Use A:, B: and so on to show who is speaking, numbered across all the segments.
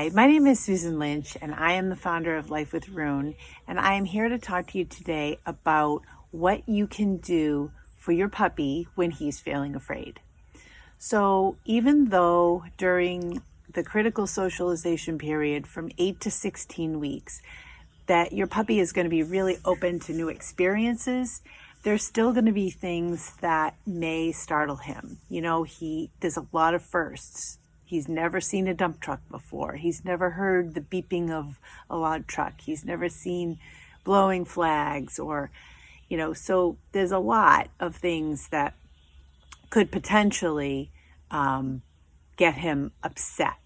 A: Hi, my name is Susan Lynch, and I am the founder of Life with Rune, and I am here to talk to you today about what you can do for your puppy when he's feeling afraid. So even though during the critical socialization period from 8 to 16 weeks, that your puppy is going to be really open to new experiences, there's still going to be things that may startle him. You know, there's a lot of firsts. He's never seen a dump truck before. He's never heard the beeping of a log truck. He's never seen blowing flags so there's a lot of things that could potentially get him upset.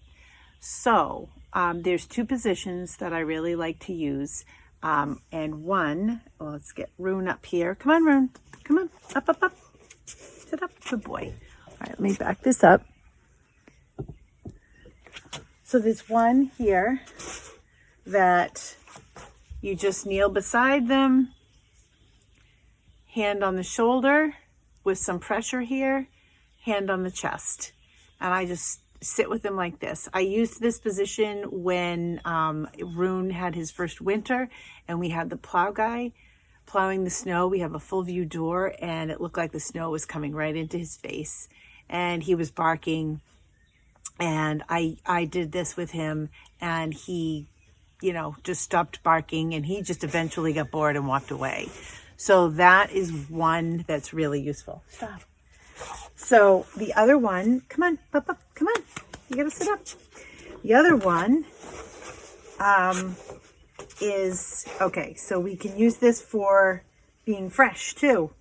A: So there's two positions that I really like to use. And one, let's get Rune up here. Come on, Rune. Come on. Up. Sit up. Good boy. All right, let me back this up. So there's one here that you just kneel beside them, hand on the shoulder with some pressure here, hand on the chest. And I just sit with them like this. I used this position when Rune had his first winter and we had the plow guy plowing the snow. We have a full view door and it looked like the snow was coming right into his face and he was barking. And I did this with him and he, just stopped barking and he just eventually got bored and walked away. So that is one that's really useful. Stop. So the other one, come on, up, come on. You gotta sit up. The other one is, okay, so we can use this for being fresh too.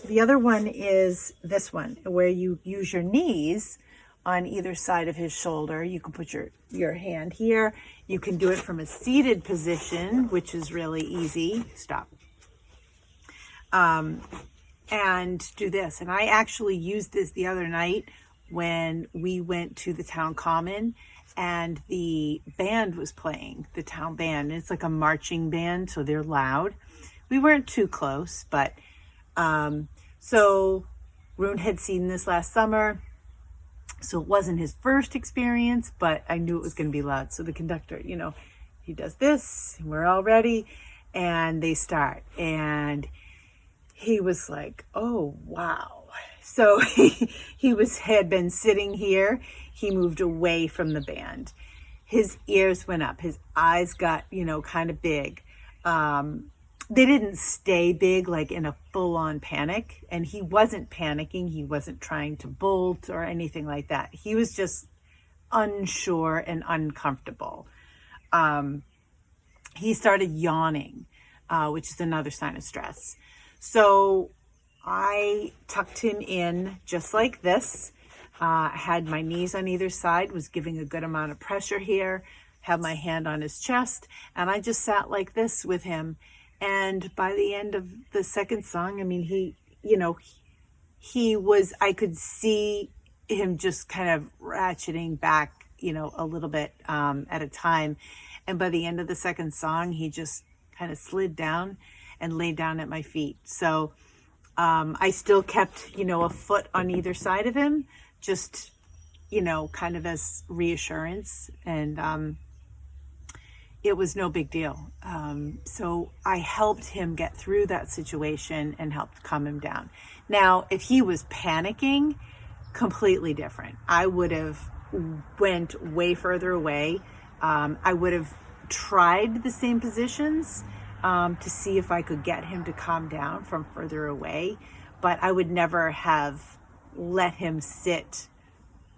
A: The other one is this one, where you use your knees on either side of his shoulder. You can put your hand here. You can do it from a seated position, which is really easy. Stop. And do this. And I actually used this the other night when we went to the town common and the band was playing, the town band. It's like a marching band, so they're loud. We weren't too close, but so Rune had seen this last summer, so it wasn't his first experience, but I knew it was going to be loud. So the conductor, he does this, and we're all ready, and they start. And he was like, oh, wow. So he had been sitting here. He moved away from the band. His ears went up. His eyes got, kind of big. They didn't stay big, like in a full-on panic. And he wasn't panicking. He wasn't trying to bolt or anything like that. He was just unsure and uncomfortable. He started yawning, which is another sign of stress. So I tucked him in just like this. Had my knees on either side, was giving a good amount of pressure here, had my hand on his chest, and I just sat like this with him. And by the end of the second song, I mean, I could see him just kind of ratcheting back, a little bit at a time. And by the end of the second song, he just kind of slid down and laid down at my feet. So I still kept, a foot on either side of him, just, kind of as reassurance. And it was no big deal. So I helped him get through that situation and helped calm him down. Now, if he was panicking, completely different. I would have went way further away. I would have tried the same positions to see if I could get him to calm down from further away, but I would never have let him sit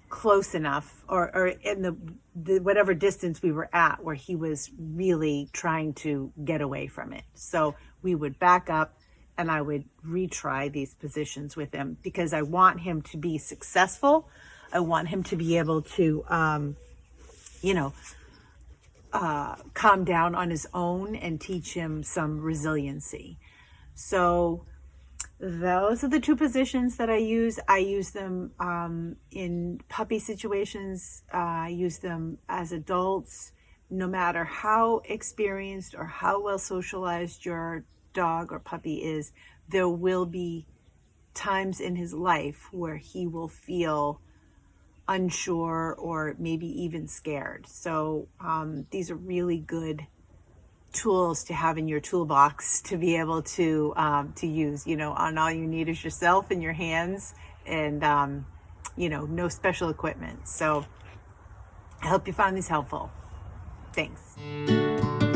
A: close enough or in the whatever distance we were at where he was really trying to get away from it. So we would back up and I would retry these positions with him because I want him to be successful. I want him to be able to, calm down on his own and teach him some resiliency. So those are the two positions that I use. I use them in puppy situations. I use them as adults. No matter how experienced or how well socialized your dog or puppy is, there will be times in his life where he will feel unsure or maybe even scared. So these are really good tools to have in your toolbox to be able to use. On all you need is yourself and your hands, and no special equipment. So I hope you found these helpful. Thanks.